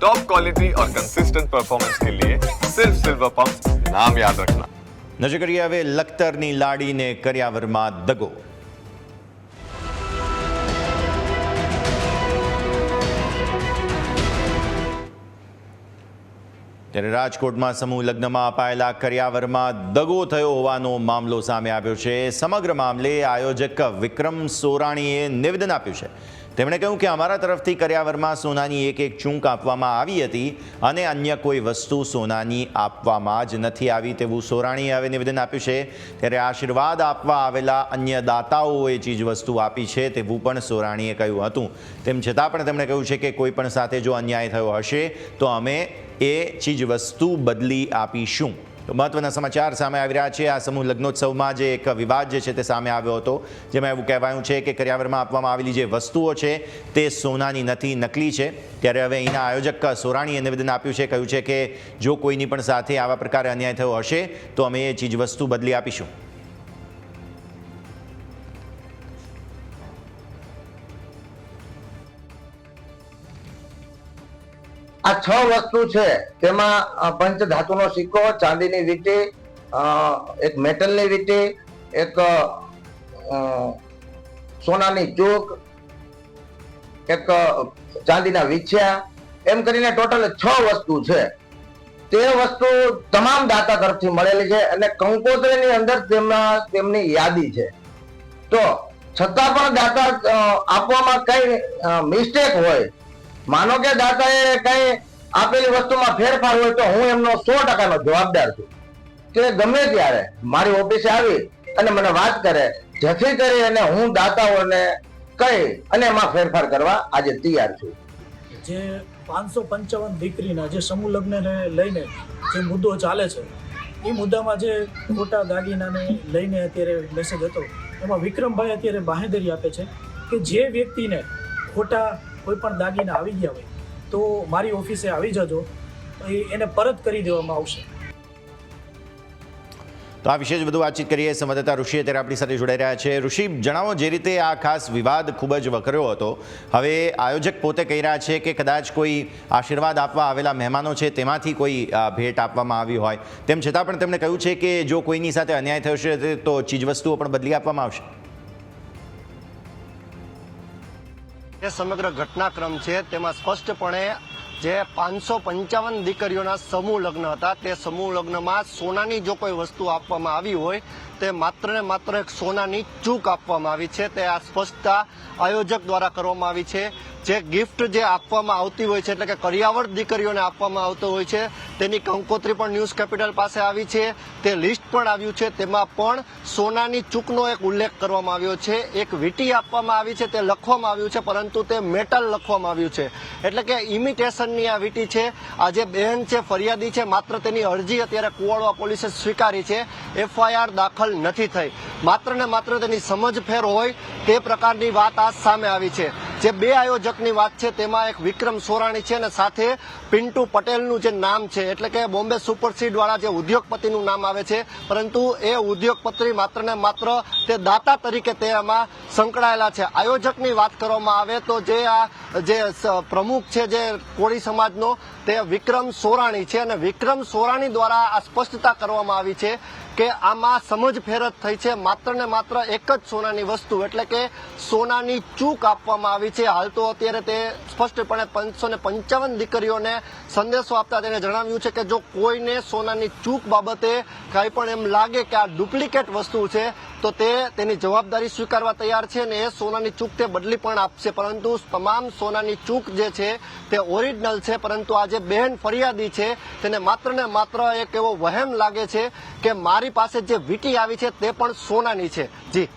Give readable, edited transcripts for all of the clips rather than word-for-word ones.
Top quality और consistent performance के लिए सिर्फ सिल्वर पंप नाम याद रखना। નજર કરીએ હવે લખતરની લાડીને કરિયાવરમાં દગો। ત્યારે રાજકોટમાં સમૂહ લગ્નમાં અપાયેલા કરિયાવરમાં દગો થયો હોવાનો મામલો સામે આવ્યો છે। સમગ્ર મામલે આયોજક વિક્રમ સોરાણીએ નિવેદન આપ્યું છે। તેમણે કહ્યું કે અમારા તરફથી કરિયાવરમાં સોનાની એક ચૂંક આપવામાં આવી હતી અને અન્ય કોઈ વસ્તુ સોનાની આપવામાં જ નથી આવી તેવું સોરાણીએ હવે નિવેદન આપ્યું છે। ત્યારે આશીર્વાદ આપવા આવેલા અન્ય દાતાઓએ ચીજવસ્તુ આપી છે તેવું પણ સોરાણીએ કહ્યું હતું। તેમ છતાં પણ તેમણે કહ્યું છે કે કોઈ પણ સાથે જો અન્યાય થયો હશે તો અમે એ ચીજવસ્તુ બદલી આપીશું। તો મહત્વના સમાચાર સામે આવી રહ્યા છે। આ સમૂહ લગ્નોત્સવમાં જે એક વિવાદ જે છે તે સામે આવ્યો હતો, જેમાં એવું કહેવાયું છે કે કરિયાવરમાં આપવામાં આવેલી જે વસ્તુઓ છે તે સોનાની નથી, નકલી છે। ત્યારે હવે અહીંના આયોજક સોરાણીએ નિવેદન આપ્યું છે, કહ્યું છે કે જો કોઈની પણ સાથે આવા પ્રકારે અન્યાય થયો હશે તો અમે એ ચીજવસ્તુ બદલી આપીશું। આ 6 વસ્તુ છે તેમાં પંચધાતુનો સિક્કો, ચાંદીની વીંટી, એક મેટલની વીંટી, એક સોનાની ચૂક, એક ચાંદીના વીંછિયા, એમ કરીને ટોટલ 6 વસ્તુ છે। તે વસ્તુ તમામ દાતા તરફથી મળેલી છે અને કંકોત્રીની અંદર તેમની યાદી છે। તો છતાં પણ દાતા આપવામાં કઈ મિસ્ટેક હોય, માનો કે દાતાએ કઈ આપેલી વસ્તુમાં ફેરફાર હોય તો હું એમનો 100% જવાબદાર છું કે ગમે ત્યારે મારી ઓફિસે આવી અને મને વાત કરે, જેથી કરી અને હું દાતાઓને કહી અને એમાં ફેરફાર કરવા આજે તૈયાર છું। જે 555 દીકરીના જે સમૂહ લગ્નને લઈને જે મુદ્દો ચાલે છે, એ મુદ્દામાં જે ખોટા દાગીનાને લઈને અત્યારે મેસેજ હતો, એમાં વિક્રમભાઈ અત્યારે બાહેંધરી આપે છે કે જે વ્યક્તિને ખોટા કોઈ પણ દાગીના આવી ગયા હોય તો મારી ઓફિસે આવી જજો, એને પરત કરી દેવામાં આવશે। તો આ વિશે જ વધુ વાતચીત કરીએ। સંવાદદાતા ઋષિ અત્યારે આપણી સાથે જોડાઈ રહ્યા છે। ઋષિ, જણાવો, જે રીતે આ ખાસ વિવાદ ખૂબ જ વકર્યો હતો, હવે આયોજક પોતે કહી રહ્યા છે કે કદાચ કોઈ આશીર્વાદ આપવા આવેલા મહેમાનો છે તેમાંથી કોઈ ભેટ આપવામાં આવી હોય, તેમ છતાં પણ તેમણે કહ્યું છે કે જો કોઈની સાથે અન્યાય થયો છે તો ચીજવસ્તુઓ પણ બદલી આપવામાં આવશે। એ સમગ્ર ઘટનાક્રમ છે તેમાં સ્પષ્ટપણે જે 555 દીકરીઓના સમૂહ લગ્ન હતા, તે સમૂહ લગ્નમાં સોનાની જો કોઈ વસ્તુ આપવામાં આવી હોય તે માત્ર ને માત્ર એક સોનાની ચૂક આપવામાં આવી છે। તે આ સ્પષ્ટતા આયોજક દ્વારા કરવામાં આવી છે। જે ગિફ્ટ જે આપવામાં આવતી હોય છે, એટલે કે કરિયાવર દીકરીઓને આપવામાં આવતો હોય છે, તેની કંકોત્રી પણ ન્યૂઝ કેપિટલ પાસે આવી છે, તે લિસ્ટ પણ આવ્યું છે। તેમાં પણ સોનાની ચૂકનો એક ઉલ્લેખ કરવામાં આવ્યો છે। એક વીંટી આપવામાં આવી છે, તે લખવામાં આવ્યું છે, પરંતુ તે મેટલ લખવામાં આવ્યું છે, એટલે કે ઇમિટેશનની આ વીંટી છે। આ જે બહેન છે, ફરિયાદી છે, માત્ર તેની અરજી અત્યારે કુવાડવા પોલીસે સ્વીકારી છે, FIR દાખલ નથી થઈ, માત્ર ને માત્ર તેની સમજફેર હોય તે પ્રકારની વાત આજ સામે આવી છે। જે બે આયોજકની વાત છે તેમાં એક વિક્રમ સોરાણી છે અને સાથે પિન્ટુ પટેલનું જે નામ છે, એટલે કે બોમ્બે સુપરસીડ વાળા જે ઉદ્યોગપતિનું નામ આવે છે, પરંતુ એ ઉદ્યોગપતિ માત્ર ને માત્ર તે દાતા તરીકે તે એમાં સંકળાયેલા છે। આયોજકની વાત કરવામાં આવે તો જે પ્રમુખ છે જે કોળી સમાજનો, તે વિક્રમ સોરાણી છે અને વિક્રમ સોરાણી દ્વારા આ સ્પષ્ટતા કરવામાં આવી છે કે આમાં સમજફેર જ થઈ છે। માત્ર ને માત્ર એક જ સોનાની વસ્તુ, એટલે કે સોનાની ચૂક આપવામાં આવી છે। હાલ તો અત્યારે તે સ્પષ્ટપણે 555 દીકરીઓને સંદેશો આપતા તેને જણાવ્યું છે કે જો કોઈને સોનાની ચૂક બાબતે કાંઈ પણ એમ લાગે કે આ ડુપ્લિકેટ વસ્તુ છે તો તે તેની જવાબદારી સ્વીકારવા તૈયાર છે અને એ સોનાની ચૂક તે બદલી પણ આપશે, પરંતુ તમામ સોનાની ચૂક જે છે તે ઓરિજિનલ છે। પરંતુ આ જે બહેન ફરિયાદી છે તેને માત્ર ને માત્ર એક એવો વહેમ લાગે છે કે મારી પાસે જે વીંટી આવી છે તે પણ સોનાની છે। જી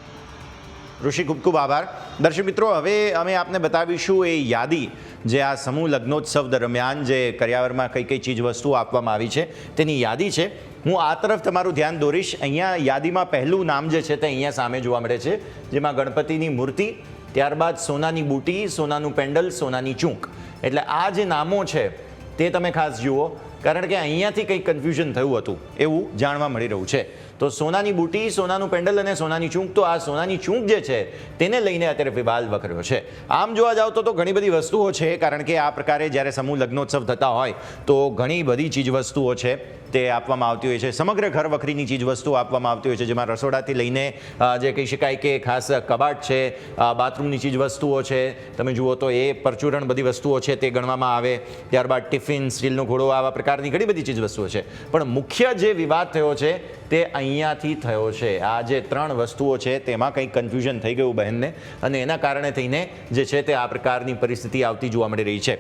ઋષિ, ખૂબ ખૂબ આભાર। દર્શક મિત્રો, હવે અમે આપને બતાવીશું એ યાદી જે આ સમૂહ લગ્નોત્સવ દરમિયાન જે કરિયાવરમાં કઈ કઈ ચીજ વસ્તુઓ આપવામાં આવી છે તેની યાદી છે। હું આ તરફ તમારું ધ્યાન દોરીશ। અહીંયા યાદીમાં પહેલું નામ જે છે તે અહીંયા સામે જોવા મળે છે, જેમાં ગણપતિની મૂર્તિ, ત્યારબાદ સોનાની બુટી, સોનાનું પેન્ડલ, સોનાની ચૂંક, એટલે આ જે નામો છે તે તમે ખાસ જુઓ। કારણ કે અહીંયાથી કંઈક કન્ફ્યુઝન થયું હતું એવું જાણવા મળી રહ્યું છે. તો સોનાની બુટી, સોનાનું પેન્ડલ અને સોનાની ચૂંક, તો આ સોનાની ચૂંક જે છે તેને લઈને અત્યારે વિવાદ વકર્યો છે. આમ જોવા જાવ તો ઘણી બધી વસ્તુઓ છે, કારણ કે આ પ્રકારે જ્યારે સમૂહ લગ્નોત્સવ થતા હોય તો ઘણી બધી ચીજ વસ્તુઓ છે તે આપવામાં આવતી હોય છે. સમગ્ર ઘર વખરીની ચીજ વસ્તુઓ આપવામાં આવતી હોય છે, જેમાં રસોડાથી લઈને જે કહી શકાય કે ખાસ કબાટ છે, બાથરૂમની ચીજ વસ્તુઓ છે, તમે જુઓ તો એ પરચુરણ બધી વસ્તુઓ છે તે ગણવામાં આવે. ત્યારબાદ ટિફિન, સ્ટીલનો ઘોડો, આવા પ્રકારની ઘણી બધી ચીજ વસ્તુઓ છે. પણ મુખ્ય જે વિવાદ થયો છે તે અહીંયાથી થયો છે. આ જે 3 વસ્તુઓ છે તેમાં કંઈક કન્ફ્યુઝન થઈ ગયું બહેનને, અને એના કારણે થઈને જે છે તે આ પ્રકારની પરિસ્થિતિ આવતી જોવા મળી રહી છે.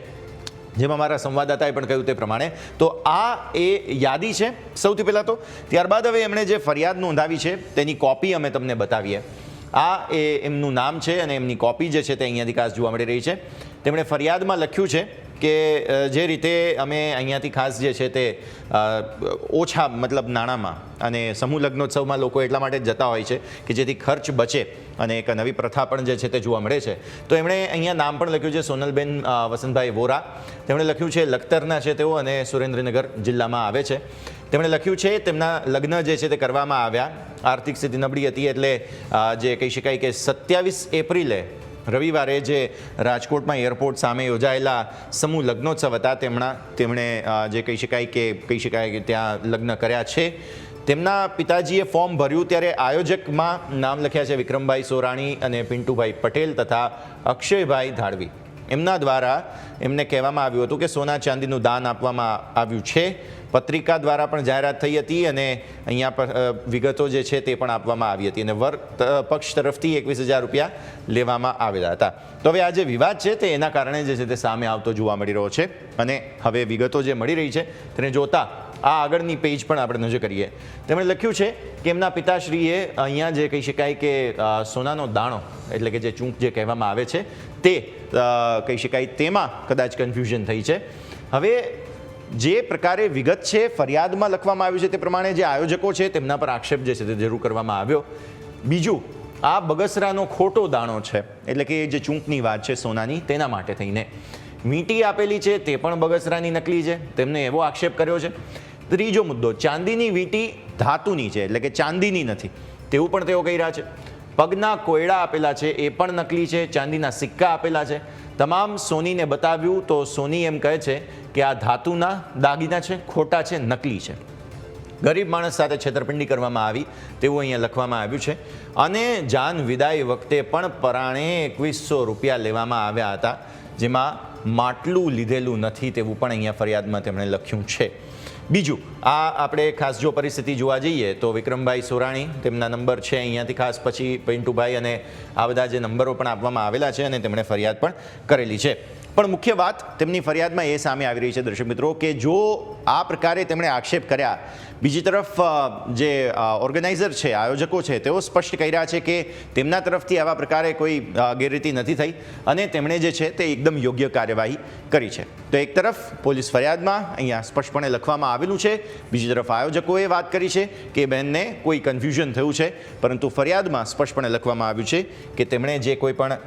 જેમાં મારા સંવાદદાતાએ પણ કહ્યું તે પ્રમાણે તો આ એ યાદી છે સૌથી પહેલાં તો. ત્યારબાદ હવે એમણે જે ફરિયાદ નોંધાવી છે તેની કોપી અમે તમને બતાવીએ. આ એ એમનું નામ છે અને એમની કોપી જે છે તે અહીંયાથી ખાસ જોવા મળી રહી છે. તેમણે ફરિયાદમાં લખ્યું છે કે જે રીતે અમે અહીંયાથી ખાસ જે છે તે ઓછા મતલબ નાણાંમાં અને સમૂહ લગ્નોત્સવમાં લોકો એટલા માટે જતા હોય છે કે જેથી ખર્ચ બચે અને એક નવી પ્રથા પણ જે છે તે જોવા મળે છે. તો એમણે અહીંયા નામ પણ લખ્યું છે સોનલબેન વસંતભાઈ વોરા. તેમણે લખ્યું છે લખતરના છે તેઓ અને સુરેન્દ્રનગર જિલ્લામાં આવે છે. તેમણે લખ્યું છે તેમના લગ્ન જે છે તે કરવામાં આવ્યા, આર્થિક સ્થિતિ નબળી હતી એટલે જે કહી શકાય કે 27 એપ્રિલે રવિવારે જે રાજકોટમાં એરપોર્ટ સામે યોજાયેલા સમૂહ લગ્નોત્સવ હતા તેમણે જે કહી શકાય કે ત્યાં લગ્ન કર્યા છે. તેમના પિતાજીએ ફોર્મ ભર્યું ત્યારે આયોજકમાં નામ લખ્યા છે વિક્રમભાઈ સોરાણી અને પિન્ટુભાઈ પટેલ તથા અક્ષયભાઈ ધાડવી. એમના દ્વારા એમને કહેવામાં આવ્યું હતું કે સોના ચાંદીનું દાન આપવામાં આવ્યું છે. પત્રિકા દ્વારા પણ જાહેરાત થઈ હતી અને અહીંયા પર વિગતો જે છે તે પણ આપવામાં આવી હતી અને વર પક્ષ તરફથી 21,000 રૂપિયા લેવામાં આવેલા હતા. તો હવે આ જે વિવાદ છે તે એના કારણે જે છે તે સામે આવતો જોવા મળી રહ્યો છે અને હવે વિગતો જે મળી રહી છે તેને જોતા આ આગળની પેજ પણ આપણે નજર કરીએ. તેમણે લખ્યું છે કે એમના પિતાશ્રીએ અહીંયા જે કહી શકાય કે સોનાનો દાણો એટલે કે જે ચૂંક જે કહેવામાં આવે છે તે કહી શકાય તેમાં કદાચ કન્ફ્યુઝન થઈ છે. હવે જે પ્રકારે વિગત છે ફરિયાદમાં લખવામાં આવ્યું છે તે પ્રમાણે જે આયોજકો છે તેમના પર આક્ષેપ જે છે તે જરૂર કરવામાં આવ્યો. બીજું, આ બગસરાનો ખોટો દાણો છે એટલે કે જે ચૂંકની વાત છે સોનાની તેના માટે થઈને વીંટી આપેલી છે તે પણ બગસરાની નકલી છે, તેમને એવો આક્ષેપ કર્યો છે. ત્રીજો મુદ્દો, ચાંદીની વીંટી ધાતુની છે એટલે કે ચાંદીની નથી તેવું પણ તેઓ કહી રહ્યા છે. પગના કોયડા આપેલા છે એ પણ નકલી છે, ચાંદીના સિક્કા આપેલા છે. તમામ સોનીને બતાવ્યું તો સોની એમ કહે છે કે આ ધાતુના દાગીના છે, ખોટા છે, નકલી છે. ગરીબ માણસ સાથે છેતરપિંડી કરવામાં આવી તેવું અહીંયા લખવામાં આવ્યું છે. અને જાન વિદાય વખતે પણ પરાણે 2100 રૂપિયા લેવામાં આવ્યા હતા, જેમાં માટલું લીધેલું નથી તેવું પણ અહીંયા ફરિયાદમાં તેમણે લખ્યું છે. બીજું, આ આપણે ખાસ જો પરિસ્થિતિ જોવા જઈએ તો વિક્રમભાઈ સોરાણી તેમના નંબર છે અહીંયાથી ખાસ, પછી પિન્ટુભાઈ અને આ બધા જે નંબરો પણ આપવામાં આવેલા છે અને તેમણે ફરિયાદ પણ કરેલી છે. પણ મુખ્ય વાત તેમની ફરિયાદમાં એ સામે આવી રહી છે દર્શક મિત્રો કે જો આ પ્રકારે તેમણે આક્ષેપ કર્યા, બીજી તરફ જે ઓર્ગેનાઇઝર છે, આયોજકો છે, તેઓ સ્પષ્ટ કહી રહ્યા છે કે તેમના તરફથી આવા પ્રકારે કોઈ ગેરરીતિ નથી થઈ અને તેમણે જે છે તે એકદમ યોગ્ય કાર્યવાહી કરી છે. તો એક તરફ પોલીસ ફરિયાદમાં અહીંયા સ્પષ્ટપણે લખવામાં આવેલું છે, બીજી તરફ આયોજકોએ વાત કરી છે કે બહેનને કોઈ કન્ફ્યુઝન થયું છે, પરંતુ ફરિયાદમાં સ્પષ્ટપણે લખવામાં આવ્યું છે કે તેમણે જે કોઈ પણ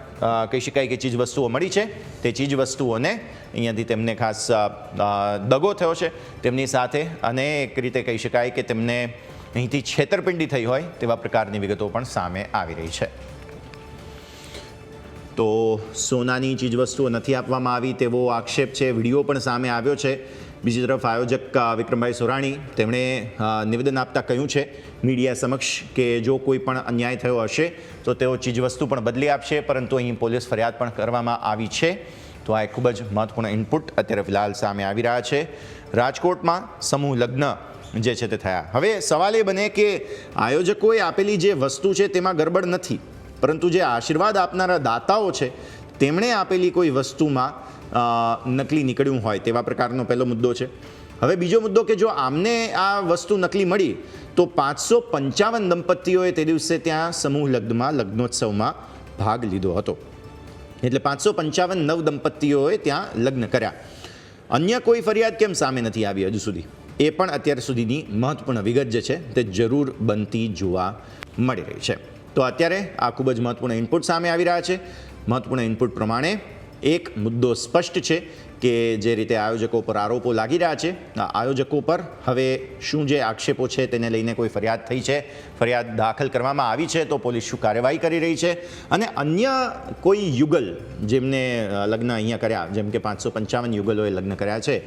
કહી શકાય કે ચીજ વસ્તુઓ મળી છે તે ચીજ વસ્તુઓને અહીંયાથી તેમને ખાસ દગો થયો છે તેમની સાથે અને એક રીતે કહી શકાય કે તેમને અહીંથી છેતરપિંડી થઈ હોય તેવા પ્રકારની વિગતો પણ સામે આવી રહી છે. તો સોનાની ચીજ વસ્તુઓ નથી આપવામાં આવી તેવો આક્ષેપ છે, વિડીયો પણ સામે આવ્યો છે. બીજી તરફ આયોજક વિક્રમભાઈ સોરાણી તેમણે નિવેદન આપતા કહ્યું છે મીડિયા સમક્ષ કે જો કોઈ પણ અન્યાય થયો હશે તો તેઓ ચીજવસ્તુ પણ બદલી આપશે, પરંતુ અહીં પોલીસ ફરિયાદ પણ કરવામાં આવી છે. તો આ એક ખૂબ જ મહત્વપૂર્ણ ઇનપુટ અત્યારે ફિલહાલ સામે આવી રહ્યા છે. રાજકોટમાં સમૂહ લગ્ન જે છે તે થયા. હવે સવાલ એ બને કે આયોજકોએ આપેલી જે વસ્તુ છે તેમાં ગરબડ નથી, પરંતુ જે આશીર્વાદ આપનારા દાતાઓ છે તેમણે આપેલી કોઈ વસ્તુમાં નકલી નીકળ્યું હોય તેવા પ્રકારનો પહેલો મુદ્દો છે. હવે બીજો મુદ્દો કે જો આમને આ વસ્તુ નકલી મળી તો 555 દંપતીઓએ તે દિવસે ત્યાં સમૂહ લગ્નોત્સવમાં ભાગ લીધો હતો. એટલે 555 નવ દંપતીઓએ ત્યાં લગ્ન કર્યા. અન્ય કોઈ ફરિયાદ કેમ સામે નથી આવી હજુ સુધી, એ પણ અત્યાર સુધીની મહત્વપૂર્ણ વિગત જે છે તે જરૂર બનતી જોવા મળી રહી છે. તો અત્યારે આ ખૂબ જ મહત્વપૂર્ણ ઇનપુટ સામે આવી રહ્યા છે. મહત્વપૂર્ણ ઇનપુટ પ્રમાણે એક મુદ્દો સ્પષ્ટ છે કે જે રીતે આયોજકો પર આરોપો લાગી રહ્યા છે, આ આયોજકો પર હવે શું જે આક્ષેપો છે તેને લઈને કોઈ ફરિયાદ થઈ છે, ફરિયાદ દાખલ કરવામાં આવી છે તો પોલીસ શું કાર્યવાહી કરી રહી છે, અને અન્ય કોઈ યુગલ જેમને લગ્ન અહીંયા કર્યા, જેમ કે 555 યુગલોએ લગ્ન કર્યા છે,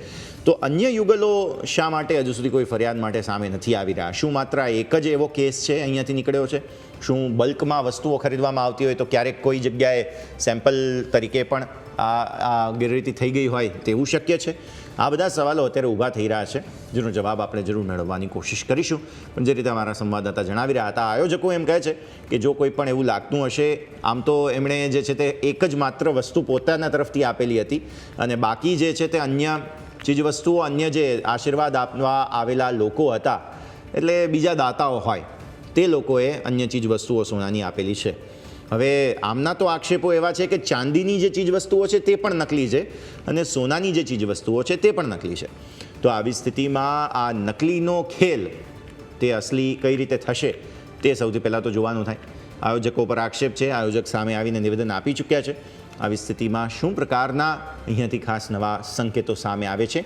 તો અન્ય યુગલો શા માટે હજુ સુધી કોઈ ફરિયાદ માટે સામે નથી આવી રહ્યા? શું માત્ર એક જ એવો કેસ છે અહીંયાથી નીકળ્યો છે? શું બલ્કમાં વસ્તુઓ ખરીદવામાં આવતી હોય તો ક્યારેક કોઈ જગ્યાએ સેમ્પલ તરીકે પણ આ ગેરરીતિ થઈ ગઈ હોય તેવું શક્ય છે? આ બધા સવાલો અત્યારે ઊભા થઈ રહ્યા છે, જેનો જવાબ આપણે જરૂર મેળવવાની કોશિશ કરીશું. પણ જે રીતે અમારા સંવાદદાતા જણાવી રહ્યા હતા, આયોજકો એમ કહે છે કે જો કોઈ પણ એવું લાગતું હશે, આમ તો એમણે જે છે તે એક જ માત્ર વસ્તુ પોતાના તરફથી આપેલી હતી અને બાકી જે છે તે અન્ય ચીજવસ્તુઓ, અન્ય જે આશીર્વાદ આપવા આવેલા લોકો હતા, એટલે બીજા દાતાઓ હોય તે લોકોએ અન્ય ચીજવસ્તુઓ સોનાની આપેલી છે. હવે આમના તો આક્ષેપો એવા છે કે ચાંદીની જે ચીજવસ્તુઓ છે તે પણ નકલી છે અને સોનાની જે ચીજવસ્તુઓ છે તે પણ નકલી છે. તો આવી સ્થિતિમાં આ નકલીનો ખેલ તે અસલી કઈ રીતે થશે તે સૌથી પહેલાં તો જોવાનું થાય. આયોજકો પર આક્ષેપ છે, આયોજક સામે આવીને નિવેદન આપી ચૂક્યા છે. આવી સ્થિતિમાં શું પ્રકારના અહીંયાથી ખાસ નવા સંકેતો સામે આવે છે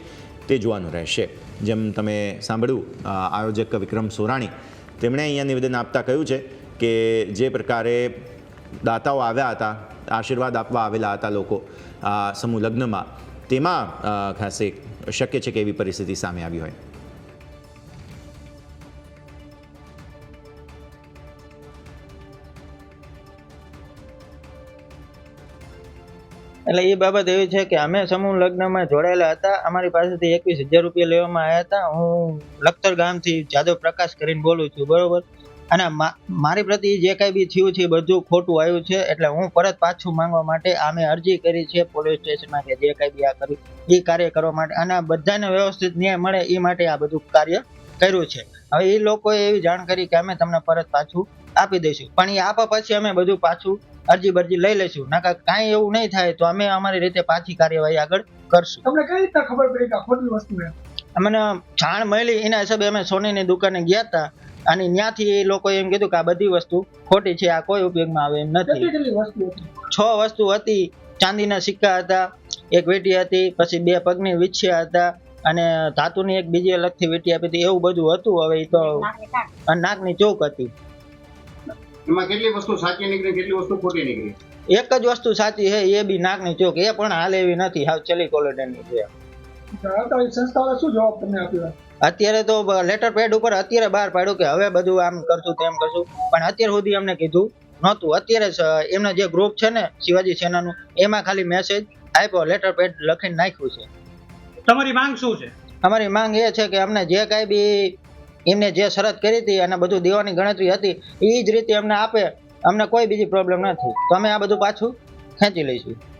તે જોવાનું રહેશે. જેમ તમે સાંભળ્યું, આયોજક વિક્રમ સોરાણી તેમણે અહીંયા નિવેદન આપતા કહ્યું છે કે જે પ્રકારે દાતાઓ આવ્યા હતા, આશીર્વાદ આપવા આવેલા હતા લોકો આ સમૂહ લગ્નમાં, તેમાં ખાસ એક શક્ય છે કે એવી પરિસ્થિતિ સામે આવી હોય. એટલે એ બાબત એવી છે કે અમે સમૂહ લગ્નમાં જોડાયેલા હતા. અમારી પાસેથી 21,000 રૂપિયા લેવામાં આવ્યા હતા. હું લખતર ગામથી જાદવ પ્રકાશ કરીને બોલું છું, બરોબર? અને મારી પ્રતિ જે કાંઈ બી થયું છે બધું ખોટું આવ્યું છે, એટલે હું પરત પાછું માંગવા માટે અમે અરજી કરી છે પોલીસ સ્ટેશનમાં કે જે કાંઈ બી આ કર્યું એ કાર્ય કરવા માટે અને બધાને વ્યવસ્થિત ન્યાય મળે એ માટે આ બધું કાર્ય કર્યું છે. હવે એ લોકોએ એવી જાણ કરી કે અમે તમને પરત પાછું આપી દઈશું, પણ એ આપવા પછી અમે બધું પાછું અરજી બરજી લઈ લઈશું. નકર કાંઈ એવું નહીં થાય તો અમે અમારી રીતે પાછી કાર્યવાહી આગળ કરશું. તમને કઈ રીતે ખબર પડી કે ખોટી વસ્તુ છે? અમને જાણ મળી એના હિસાબે અમે સોનીની દુકાને ગયા હતા અને ત્યાંથી એ લોકોએ એમ કીધું કે આ બધી વસ્તુ ખોટી છે, આ કોઈ ઉપયોગમાં આવે એમ નથી. 6 વસ્તુ હતી. ચાંદીના સિક્કા હતા, એક વીંટી હતી, પછી 2 પગની વીંછિયા હતા અને ધાતુની એક બીજી અલગથી વીંટી આપી હતી, એવું બધું હતું. હવે એ તો નાકની ચોક હતી. એમાં કેટલી વસ્તુ સાચી નીકળી, કેટલી વસ્તુ ખોટી નીકળી? એક જ વસ્તુ સાચી છે, એ બી નાકની ચોક. એ પણ હાલ એવી નથી, હાવ ચલી કોલેડની છે. શું જવાબ તમને આપ્યો? અત્યારે તો લેટર પેડ ઉપર અત્યારે બહાર પાડ્યું કે હવે બધું આમ કરશું તેમ કરશું, પણ અત્યાર સુધી અમને કીધું નહોતું. અત્યારે એમના જે ગ્રુપ છે ને શિવાજી સેનાનું, એમાં ખાલી મેસેજ આપ્યો, લેટર પેડ લખીને નાખ્યું છે. તમારી માંગ શું છે? અમારી માંગ એ છે કે અમને જે કાંઈ બી એમને જે શરત કરી હતી અને બધું દેવાની ગણતરી હતી એ જ રીતે અમને આપે, અમને કોઈ બીજી પ્રોબ્લેમ નથી, તો અમે આ બધું પાછું ખેંચી લઈશું.